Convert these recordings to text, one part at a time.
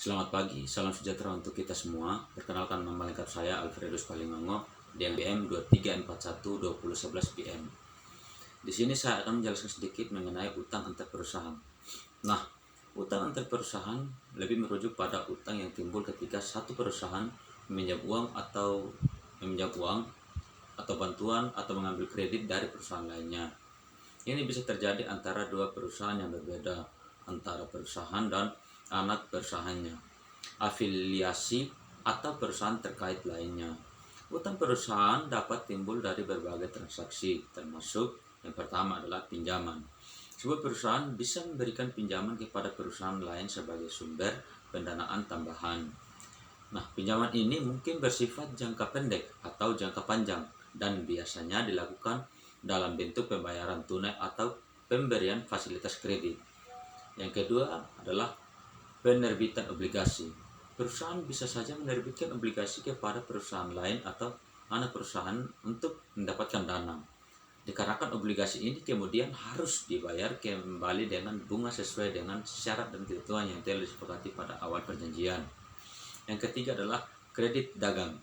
Selamat pagi, salam sejahtera untuk kita semua. Perkenalkan, nama lengkap saya Alfredus Palimango, DNBM 23412011 BM. Di sini saya akan menjelaskan sedikit mengenai utang antar perusahaan. Nah, utang antar perusahaan lebih merujuk pada utang yang timbul ketika satu perusahaan meminjam uang atau bantuan atau mengambil kredit dari perusahaan lainnya. Ini bisa terjadi antara dua perusahaan yang berbeda, antara perusahaan dan anak perusahaannya, afiliasi, atau perusahaan terkait lainnya. Utang perusahaan dapat timbul dari berbagai transaksi, termasuk yang pertama adalah pinjaman. Sebuah perusahaan bisa memberikan pinjaman kepada perusahaan lain sebagai sumber pendanaan tambahan. Nah, pinjaman ini mungkin bersifat jangka pendek atau jangka panjang dan biasanya dilakukan dalam bentuk pembayaran tunai atau pemberian fasilitas kredit. Yang kedua adalah penerbitan obligasi. Perusahaan bisa saja menerbitkan obligasi kepada perusahaan lain atau anak perusahaan untuk mendapatkan dana. Dikarenakan obligasi ini kemudian harus dibayar kembali dengan bunga sesuai dengan syarat dan ketentuan yang telah disepakati pada awal perjanjian. Yang ketiga adalah kredit dagang.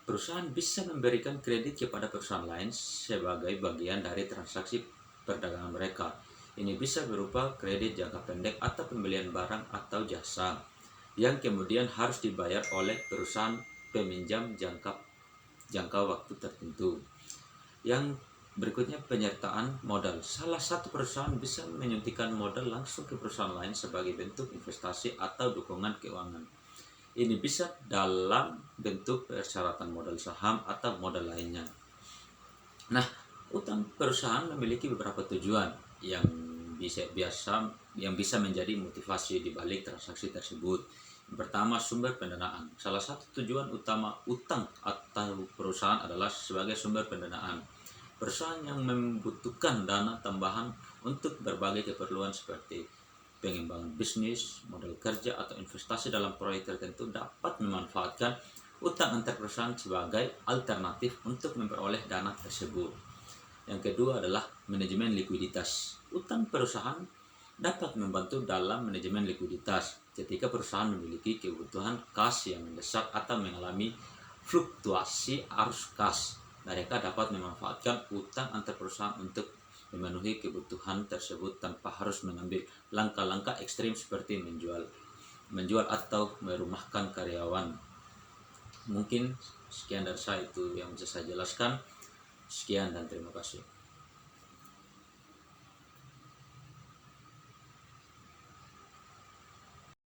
Perusahaan bisa memberikan kredit kepada perusahaan lain sebagai bagian dari transaksi perdagangan mereka. Ini bisa berupa kredit jangka pendek atau pembelian barang atau jasa yang kemudian harus dibayar oleh perusahaan peminjam jangka waktu tertentu. Yang berikutnya, penyertaan modal. Salah satu perusahaan bisa menyuntikkan modal langsung ke perusahaan lain sebagai bentuk investasi atau dukungan keuangan. Ini bisa dalam bentuk persyaratan modal saham atau modal lainnya. Nah, utang perusahaan memiliki beberapa tujuan yang bisa menjadi motivasi di balik transaksi tersebut. Yang pertama, sumber pendanaan. Salah satu tujuan utama utang atau perusahaan adalah sebagai sumber pendanaan. Perusahaan yang membutuhkan dana tambahan untuk berbagai keperluan seperti pengembangan bisnis, modal kerja, atau investasi dalam proyek tertentu dapat memanfaatkan utang antar perusahaan sebagai alternatif untuk memperoleh dana tersebut. Yang kedua adalah manajemen likuiditas. Utang perusahaan dapat membantu dalam manajemen likuiditas ketika perusahaan memiliki kebutuhan kas yang mendesak atau mengalami fluktuasi arus kas. Mereka dapat memanfaatkan utang antar perusahaan untuk memenuhi kebutuhan tersebut tanpa harus mengambil langkah-langkah ekstrim seperti menjual atau merumahkan karyawan. Mungkin sekian dari saya itu yang bisa saya jelaskan. Sekian dan terima kasih.